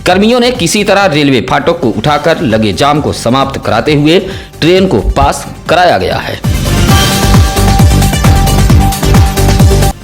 कर्मियों ने किसी तरह रेलवे फाटक को उठाकर लगे जाम को समाप्त कराते हुए ट्रेन को पास कराया गया है।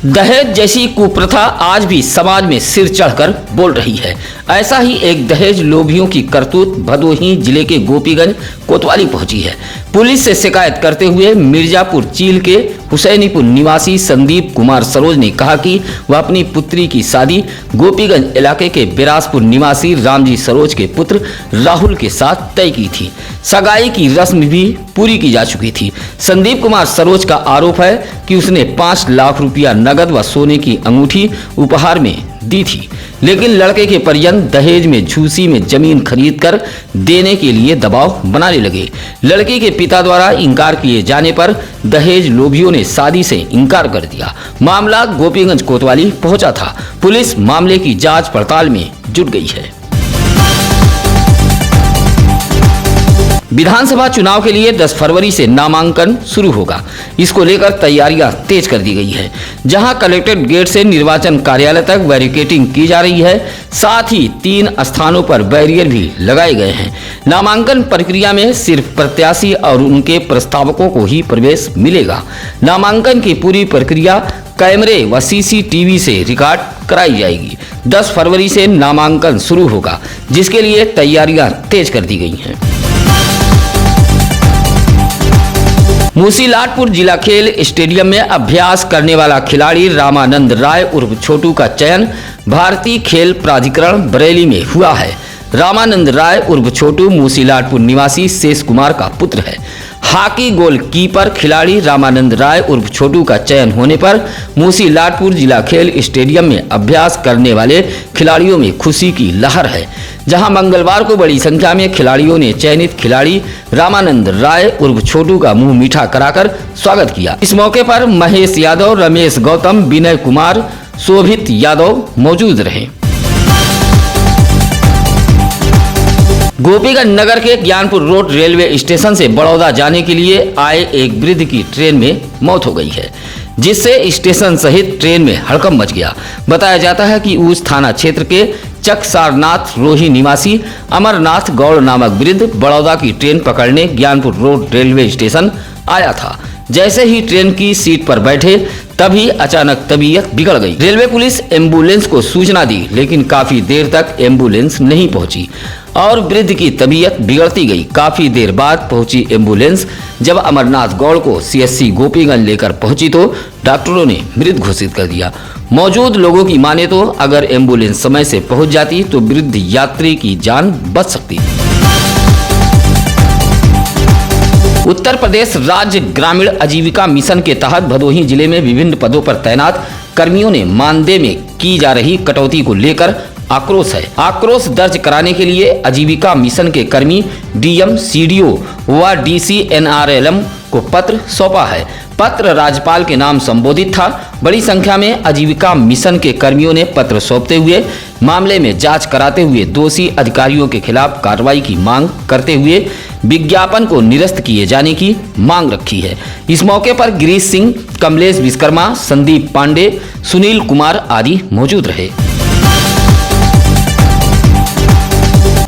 दहेज जैसी कुप्रथा आज भी समाज में सिर चढ़कर बोल रही है। ऐसा ही एक दहेज लोभियों की करतूत भदोही जिले के गोपीगंज कोतवाली पहुंची है। पुलिस से शिकायत करते हुए मिर्जापुर चील के हुसैनीपुर निवासी संदीप कुमार सरोज ने कहा कि वह अपनी पुत्री की शादी गोपीगंज इलाके के बिरासपुर निवासी रामजी सरोज के पुत्र राहुल के साथ तय की थी। सगाई की रस्म भी पूरी की जा चुकी थी। संदीप कुमार सरोज का आरोप है कि उसने 5 लाख रुपया नगद व सोने की अंगूठी उपहार में दी थी, लेकिन लड़के के परिजन दहेज में झूसी में जमीन खरीदकर देने के लिए दबाव बनाने लगे। लड़के के पिता द्वारा इंकार किए जाने पर दहेज लोभियों ने शादी से इंकार कर दिया। मामला गोपीगंज कोतवाली पहुंचा था। पुलिस मामले की जांच पड़ताल में जुट गई है। विधानसभा चुनाव के लिए 10 फरवरी से नामांकन शुरू होगा। इसको लेकर तैयारियां तेज कर दी गई है। जहां कलेक्ट्रेट गेट से निर्वाचन कार्यालय तक बैरिकेडिंग की जा रही है। साथ ही 3 स्थानों पर बैरियर भी लगाए गए हैं। नामांकन प्रक्रिया में सिर्फ प्रत्याशी और उनके प्रस्तावकों को ही प्रवेश मिलेगा। नामांकन की पूरी प्रक्रिया कैमरे व CCTV से रिकॉर्ड कराई जाएगी। 10 फरवरी से नामांकन शुरू होगा, जिसके लिए तैयारियां तेज कर दी गई हैं। मूसीलाटपुर जिला खेल स्टेडियम में अभ्यास करने वाला खिलाड़ी रामानंद राय उर्फ छोटू का चयन भारतीय खेल प्राधिकरण बरेली में हुआ है। रामानंद राय उर्फ छोटू मूसीलाटपुर निवासी शेष कुमार का पुत्र है। हॉकी गोलकीपर खिलाड़ी रामानंद राय उर्फ छोटू का चयन होने पर मूसीलाटपुर जिला खेल स्टेडियम में अभ्यास करने वाले खिलाड़ियों में खुशी की लहर है। जहां मंगलवार को बड़ी संख्या में खिलाड़ियों ने चयनित खिलाड़ी रामानंद राय उर्फ छोटू का मुंह मीठा कराकर स्वागत किया। इस मौके पर महेश यादव, रमेश गौतम, विनय कुमार, शोभित यादव मौजूद रहे। गोपीगंज नगर के ज्ञानपुर रोड रेलवे स्टेशन से बड़ौदा जाने के लिए आए एक वृद्ध की ट्रेन में मौत हो गई है, जिससे स्टेशन सहित ट्रेन में हड़कंप मच गया। बताया जाता है कि उस थाना क्षेत्र के चकसारनाथ रोही निवासी अमरनाथ गौड़ नामक वृद्ध बड़ौदा की ट्रेन पकड़ने ज्ञानपुर रोड रेलवे स्टेशन आया था। जैसे ही ट्रेन की सीट पर बैठे तभी अचानक तबीयत बिगड़ गई। रेलवे पुलिस एम्बुलेंस को सूचना दी, लेकिन काफी देर तक एम्बुलेंस नहीं पहुंची और वृद्ध की तबीयत बिगड़ती गई। काफी देर बाद पहुंची एम्बुलेंस जब अमरनाथ गौड़ को CSC गोपीगंज लेकर पहुंची तो डॉक्टरों ने मृत घोषित कर दिया। मौजूद लोगों की माने तो अगर एम्बुलेंस समय से पहुंच जाती तो वृद्ध यात्री की जान बच सकती। उत्तर प्रदेश राज्य ग्रामीण आजीविका मिशन के तहत भदोही जिले में विभिन्न पदों पर तैनात कर्मियों ने मानदेय में की जा रही कटौती को लेकर आक्रोश है। आक्रोश दर्ज कराने के लिए आजीविका मिशन के कर्मी DM, CDO व DC NRLM को पत्र सौंपा है। पत्र राज्यपाल के नाम संबोधित था। बड़ी संख्या में आजीविका मिशन के कर्मियों ने पत्र सौंपते हुए मामले में जांच कराते हुए दोषी अधिकारियों के खिलाफ कार्रवाई की मांग करते हुए विज्ञापन को निरस्त किए जाने की मांग रखी है। इस मौके पर गिरीश सिंह, कमलेश विश्वकर्मा, संदीप पांडे, सुनील कुमार आदि मौजूद रहे।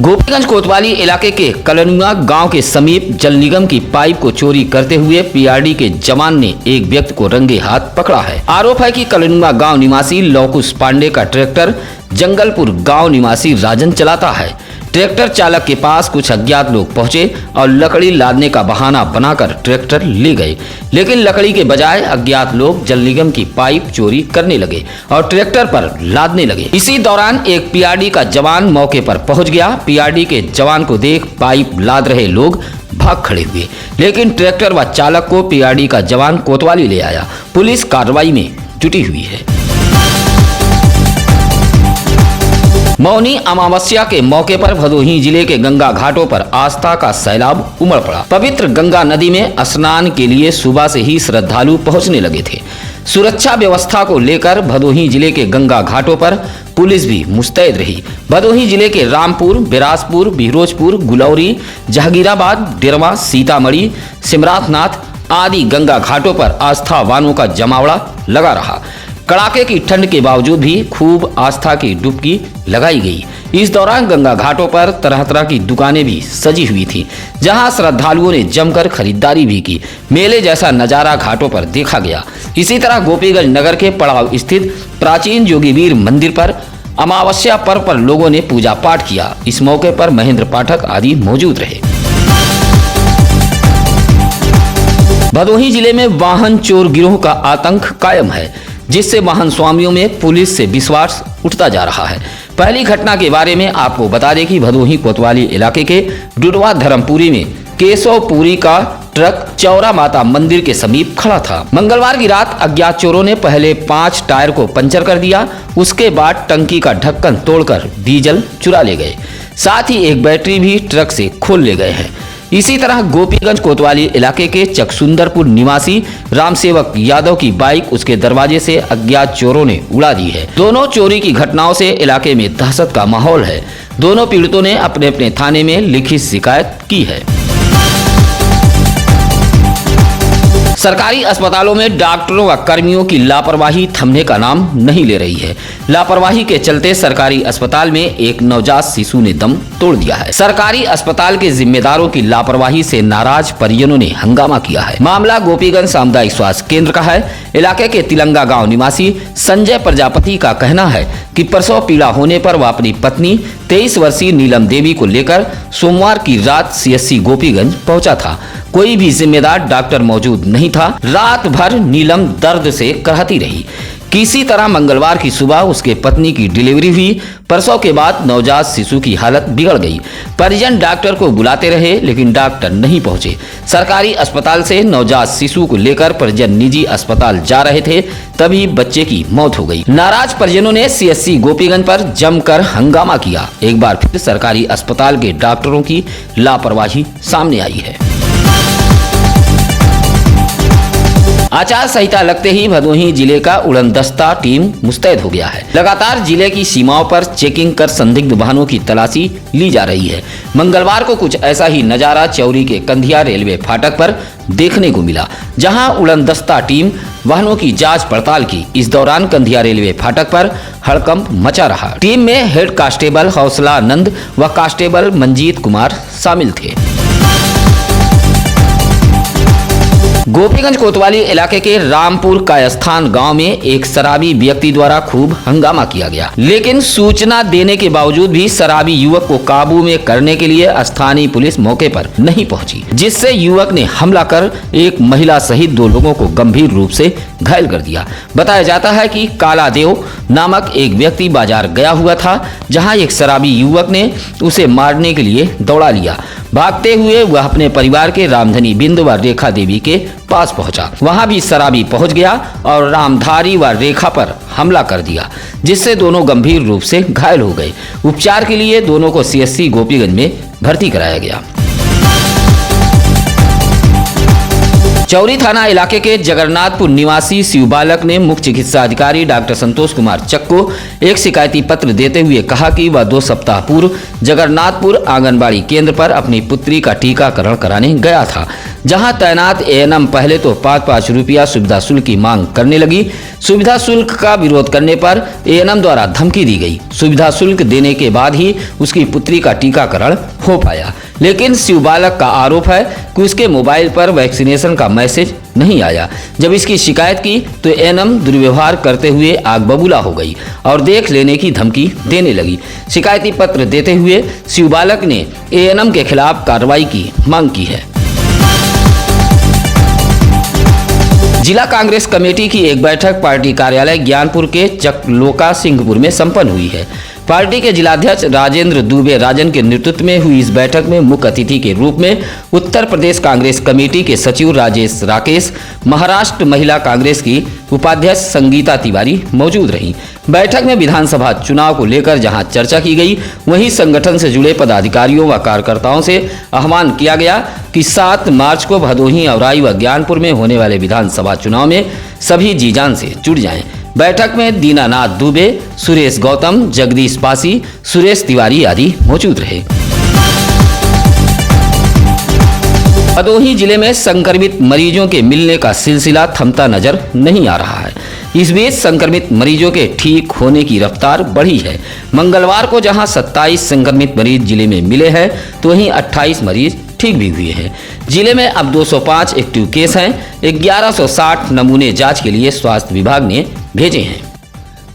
गोपीगंज कोतवाली इलाके के कलनुआ गांव के समीप जल निगम की पाइप को चोरी करते हुए PRD के जवान ने एक व्यक्ति को रंगे हाथ पकड़ा है। आरोप है कि कलनुआ गांव निवासी लौकुश पांडे का ट्रैक्टर जंगलपुर गांव निवासी राजन चलाता है। ट्रैक्टर चालक के पास कुछ अज्ञात लोग पहुंचे और लकड़ी लादने का बहाना बनाकर ट्रैक्टर ले गए, लेकिन लकड़ी के बजाय अज्ञात लोग जल निगम की पाइप चोरी करने लगे और ट्रैक्टर पर लादने लगे। इसी दौरान एक PRD का जवान मौके पर पहुंच गया। PRD के जवान को देख पाइप लाद रहे लोग भाग खड़े हुए, लेकिन ट्रैक्टर व चालक को PRD का जवान कोतवाली ले आया। पुलिस कार्रवाई में जुटी हुई है। मौनी अमावस्या के मौके पर भदोही जिले के गंगा घाटों पर आस्था का सैलाब उमड़ पड़ा। पवित्र गंगा नदी में स्नान के लिए सुबह से ही श्रद्धालु पहुंचने लगे थे। सुरक्षा व्यवस्था को लेकर भदोही जिले के गंगा घाटों पर पुलिस भी मुस्तैद रही। भदोही जिले के रामपुर, बिरासपुर, बिहरोजपुर, गुलौरी, जहांगीराबाद, डेरवा, सीतामढ़ी, सिमराथनाथ आदि गंगा घाटों पर आस्थावानों का जमावड़ा लगा रहा। कड़ाके की ठंड के बावजूद भी खूब आस्था की डुबकी लगाई गई। इस दौरान गंगा घाटों पर तरह तरह की दुकानें भी सजी हुई थी, जहां श्रद्धालुओं ने जमकर खरीदारी भी की। मेले जैसा नजारा घाटों पर देखा गया। इसी तरह गोपीगंज नगर के पड़ाव स्थित प्राचीन जोगीवीर मंदिर पर अमावस्या पर्व पर लोगों ने पूजा पाठ किया। इस मौके पर महेंद्र पाठक आदि मौजूद रहे। भदोही जिले में वाहन चोर गिरोह का आतंक कायम है, जिससे वाहन स्वामियों में पुलिस से विश्वास उठता जा रहा है। पहली घटना के बारे में आपको बता दें कि भदोही कोतवाली इलाके के डुडवा धर्मपुरी में केशवपुरी का ट्रक चौरा माता मंदिर के समीप खड़ा था। मंगलवार की रात अज्ञात चोरों ने पहले 5 टायर को पंचर कर दिया। उसके बाद टंकी का ढक्कन तोड़कर डीजल चुरा ले गए। साथ ही एक बैटरी भी ट्रक से खोल ले गए हैं। इसी तरह गोपीगंज कोतवाली इलाके के चकसुंदरपुर निवासी रामसेवक यादव की बाइक उसके दरवाजे से अज्ञात चोरों ने उड़ा दी है। दोनों चोरी की घटनाओं से इलाके में दहशत का माहौल है। दोनों पीड़ितों ने अपने अपने थाने में लिखित शिकायत की है। सरकारी अस्पतालों में डॉक्टरों व कर्मियों की लापरवाही थमने का नाम नहीं ले रही है। लापरवाही के चलते सरकारी अस्पताल में एक नवजात शिशु ने दम तोड़ दिया है। सरकारी अस्पताल के जिम्मेदारों की लापरवाही से नाराज परिजनों ने हंगामा किया है। मामला गोपीगंज सामुदायिक स्वास्थ्य केंद्र का है। इलाके के तिलंगा गांव निवासी संजय प्रजापति का कहना है कि प्रसव पीड़ा होने पर वह अपनी पत्नी 23 वर्षीय नीलम देवी को लेकर सोमवार की रात CSC गोपीगंज पहुंचा था। कोई भी जिम्मेदार डॉक्टर मौजूद नहीं था। रात भर नीलम दर्द से कराहती रही। किसी तरह मंगलवार की सुबह उसके पत्नी की डिलीवरी हुई। प्रसव के बाद नवजात शिशु की हालत बिगड़ गई। परिजन डॉक्टर को बुलाते रहे, लेकिन डॉक्टर नहीं पहुंचे। सरकारी अस्पताल से नवजात शिशु को लेकर परिजन निजी अस्पताल जा रहे थे, तभी बच्चे की मौत हो गई। नाराज परिजनों ने CSC गोपीगंज पर जमकर हंगामा किया। एक बार फिर सरकारी अस्पताल के डॉक्टरों की लापरवाही सामने आई है। आचार संहिता लगते ही भदोही जिले का उड़नदस्ता टीम मुस्तैद हो गया है। लगातार जिले की सीमाओं पर चेकिंग कर संदिग्ध वाहनों की तलाशी ली जा रही है। मंगलवार को कुछ ऐसा ही नजारा चौरी के कंधिया रेलवे फाटक पर देखने को मिला, जहां उड़नदस्ता टीम वाहनों की जांच पड़ताल की। इस दौरान कंधिया रेलवे फाटक पर हड़कंप मचा रहा। टीम में हेड कांस्टेबल हौसलानंद व कांस्टेबल मंजीत कुमार शामिल थे। गोपीगंज कोतवाली इलाके के रामपुर कायस्थान गांव में एक शराबी व्यक्ति द्वारा खूब हंगामा किया गया, लेकिन सूचना देने के बावजूद भी शराबी युवक को काबू में करने के लिए स्थानीय पुलिस मौके पर नहीं पहुंची, जिससे युवक ने हमला कर एक महिला सहित 2 लोगों को गंभीर रूप से घायल कर दिया। बताया जाता है कि काला देव नामक एक व्यक्ति बाजार गया हुआ था, जहां एक शराबी युवक ने उसे मारने के लिए दौड़ा लिया। भागते हुए वह अपने परिवार के रामधनी बिंद व रेखा देवी के पास पहुंचा। वहां भी शराबी पहुंच गया और रामधारी व रेखा पर हमला कर दिया, जिससे दोनों गंभीर रूप से घायल हो गए। उपचार के लिए दोनों को CSC गोपीगंज में भर्ती कराया गया। चौरी थाना इलाके के जगन्नाथपुर निवासी शिव बालक ने मुख्य चिकित्सा अधिकारी डॉक्टर संतोष कुमार चक को एक शिकायती पत्र देते हुए कहा कि वह 2 सप्ताह पूर्व जगन्नाथपुर आंगनबाड़ी केंद्र पर अपनी पुत्री का टीकाकरण कराने गया था, जहां तैनात ANM पहले तो 5-5 रुपया सुविधा शुल्क की मांग करने लगी। सुविधा शुल्क का विरोध करने पर ANM द्वारा धमकी दी गई। सुविधा शुल्क देने के बाद ही उसकी पुत्री का टीकाकरण हो पाया, लेकिन शिव बालक का आरोप है कि उसके मोबाइल पर वैक्सीनेशन का मैसेज नहीं आया। जब इसकी शिकायत की तो ANM दुर्व्यवहार करते हुए आग बबूला हो गई और देख लेने की धमकी देने लगी। शिकायती पत्र देते हुए शिव बालक ने ANM के खिलाफ कार्रवाई की मांग की है। जिला कांग्रेस कमेटी की एक बैठक पार्टी कार्यालय ज्ञानपुर के चकलोका सिंहपुर में संपन्न हुई है। पार्टी के जिलाध्यक्ष राजेंद्र दुबे राजन के नेतृत्व में हुई इस बैठक में मुख्य अतिथि के रूप में उत्तर प्रदेश कांग्रेस कमेटी के सचिव राजेश राकेश, महाराष्ट्र महिला कांग्रेस की उपाध्यक्ष संगीता तिवारी मौजूद रहीं। बैठक में विधानसभा चुनाव को लेकर जहां चर्चा की गई, वहीं संगठन से जुड़े पदाधिकारियों व कार्यकर्ताओं से आह्वान किया गया कि 7 मार्च को भदोही, औराई व ज्ञानपुर में होने वाले विधानसभा चुनाव में सभी जी जान से जुट जाएं। बैठक में दीनानाथ दुबे, सुरेश गौतम, जगदीश पासी, सुरेश तिवारी आदि मौजूद रहे। भदोही जिले में संक्रमित मरीजों के मिलने का सिलसिला थमता नजर नहीं आ रहा है। इस बीच संक्रमित मरीजों के ठीक होने की रफ्तार बढ़ी है। मंगलवार को जहां 27 संक्रमित मरीज जिले में मिले हैं तो वहीं 28 मरीज ठीक भी हुए हैं। जिले में अब 205 एक्टिव केस हैं। 1160 नमूने जांच के लिए स्वास्थ्य विभाग ने भेजे हैं।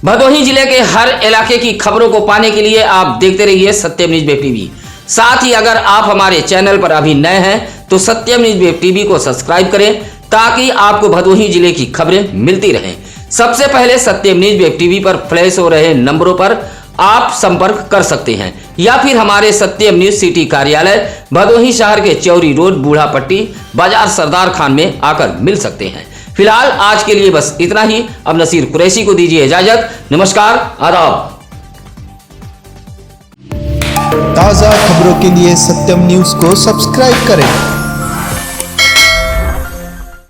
भदोही जिले के हर इलाके की खबरों को पाने के लिए आप देखते रहिए सत्यम न्यूज वेब टीवी। साथ ही अगर आप हमारे चैनल पर अभी नए हैं तो सत्यम न्यूज वेब टीवी को सब्सक्राइब करें ताकि आपको भदोही जिले की खबरें मिलती रहें। सबसे पहले सत्यम न्यूज वेब टीवी पर फ्लैश हो रहे नंबरों पर आप संपर्क कर सकते हैं या फिर हमारे सत्यम न्यूज सिटी कार्यालय भदोही शहर के चौरी रोड बूढ़ा पट्टी बाजार सरदार खान में आकर मिल सकते हैं। फिलहाल आज के लिए बस इतना ही। अब नसीर कुरैशी को दीजिए इजाजत। नमस्कार, आदाब। ताज़ा खबरों के लिए सत्यम न्यूज को सब्सक्राइब करें।